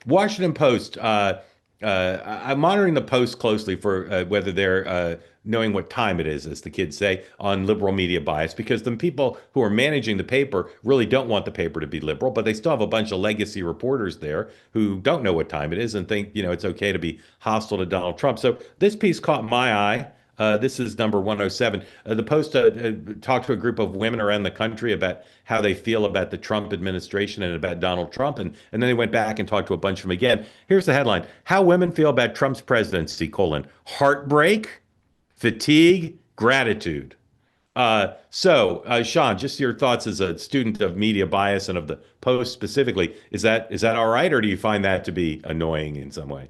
Washington Post. I'm monitoring the Post closely for whether they're knowing what time it is, as the kids say, on liberal media bias, because the people who are managing the paper really don't want the paper to be liberal, but they still have a bunch of legacy reporters there who don't know what time it is and think, it's okay to be hostile to Donald Trump. So this piece caught my eye. This is number 107. The Post talked to a group of women around the country about how they feel about the Trump administration and about Donald Trump. And then they went back and talked to a bunch of them again. Here's the headline: How women feel about Trump's presidency, heartbreak, fatigue, gratitude. Sean, just your thoughts as a student of media bias and of the Post specifically. Is that all right, or do you find that to be annoying in some way?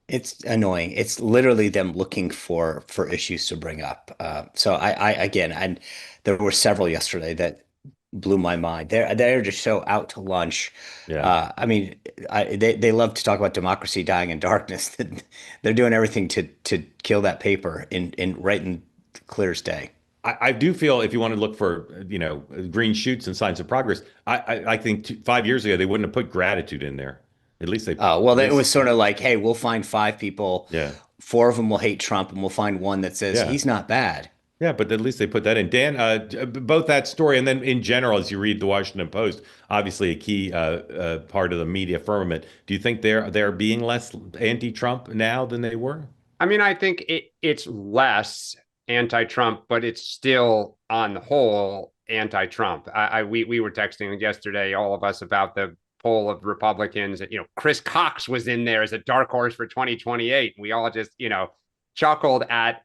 It's annoying. It's literally them looking for issues to bring up. So I again, and there were several yesterday that blew my mind. They're just so out to lunch. Yeah. I mean, they love to talk about democracy dying in darkness. They're doing everything to kill that paper in right in clear as day. I do feel if you want to look for, green shoots and signs of progress, I think 5 years ago they wouldn't have put gratitude in there. At least Well, at then it least, was sort of like, hey, we'll find five people, yeah, four of them will hate Trump, and we'll find one that says yeah, he's not bad. yeah. But at least they put that in. Dan, both that story and then in general, as you read the Washington Post, obviously a key part of the media firmament. Do you think they're being less anti-Trump now than they were? I mean, I think it's less anti-Trump, but it's still on the whole anti-Trump. We were texting yesterday, all of us, about the poll of Republicans. Chris Cox was in there as a dark horse for 2028. We all just chuckled at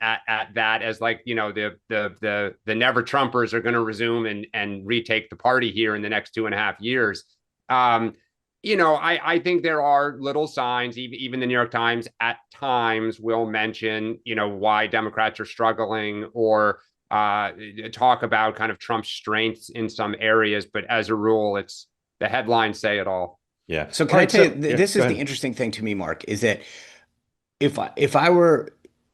that as like the never Trumpers are going to resume and retake the party here in the next 2.5 years. I think there are little signs. Even the New York Times at times will mention, why Democrats are struggling, or talk about kind of Trump's strengths in some areas. But as a rule, it's the headlines say it all. Yeah. So All can I right. tell you, So yeah, this go is the ahead. interesting thing to me, Mark, is that if I were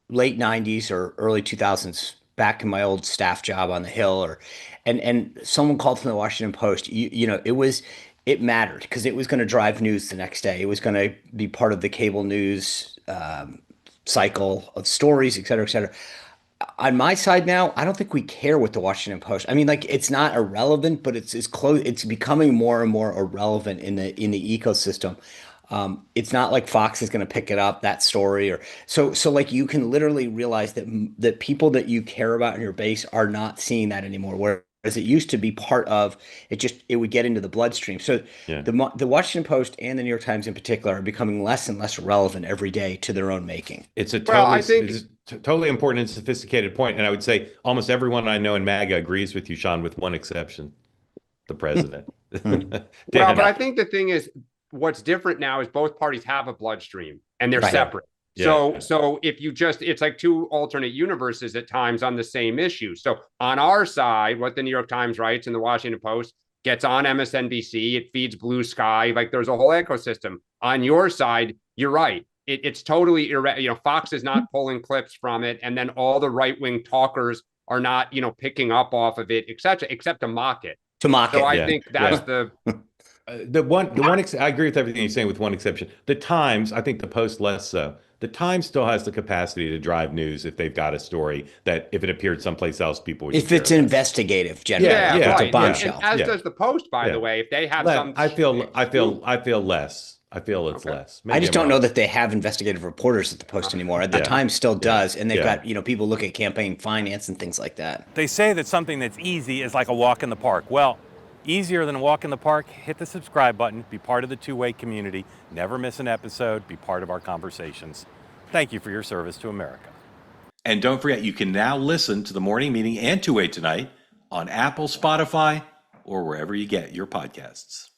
late 90s or early 2000s back in my old staff job on the Hill, or and someone called from the Washington Post, it mattered because it was going to drive news the next day. It was going to be part of the cable news cycle of stories, et cetera, et cetera. On my side now, I don't think we care what the Washington Post. I mean, like, it's not irrelevant, but it's close. It's becoming more and more irrelevant in the ecosystem. It's not like Fox is going to pick it up, that story, or so like you can literally realize that people that you care about in your base are not seeing that anymore. Whereas it used to be part of it, just it would get into the bloodstream. So Yeah. the Washington Post and the New York Times in particular are becoming less and less relevant every day to their own making. It's a Well, totally I think it's a totally important and sophisticated point, and I would say almost everyone I know in MAGA agrees with you, Sean, with one exception: the president. Hmm. Well, but Dan. I think the thing is, what's different now is both parties have a bloodstream and they're Right. Yeah. separate. Yeah. So if you just, it's like two alternate universes at times on the same issue. So on our side, what the New York Times writes and the Washington Post gets on MSNBC, it feeds Blue Sky, like there's a whole ecosystem. On your side, you're right. It's totally Fox is not pulling clips from it, and then all the right wing talkers are not picking up off of it, etc., except to mock it. To mock So it. I Yeah. think that's Yeah. the I agree with everything you're saying with one exception. The Times, I think the Post less so. The Times still has the capacity to drive news if they've got a story that if it appeared someplace else, people wouldn't If care it's about. investigative, generally, Yeah, Yeah, if it's yeah, a right. And yeah, bombshell. as yeah, does the Post, by the yeah. way, if they have some I feel less. I feel it's okay. less. I Maybe just I'm don't know wrong. that they have investigative reporters at the Post anymore. The Yeah, Times still yeah, does, and they've yeah. got, people look at campaign finance and things like that. They say that something that's easy is like a walk in the park. Well, easier than a walk in the park, hit the subscribe button, be part of the two-way community, never miss an episode, be part of our conversations. Thank you for your service to America. And don't forget, you can now listen to the morning meeting and two-way tonight on Apple, Spotify, or wherever you get your podcasts.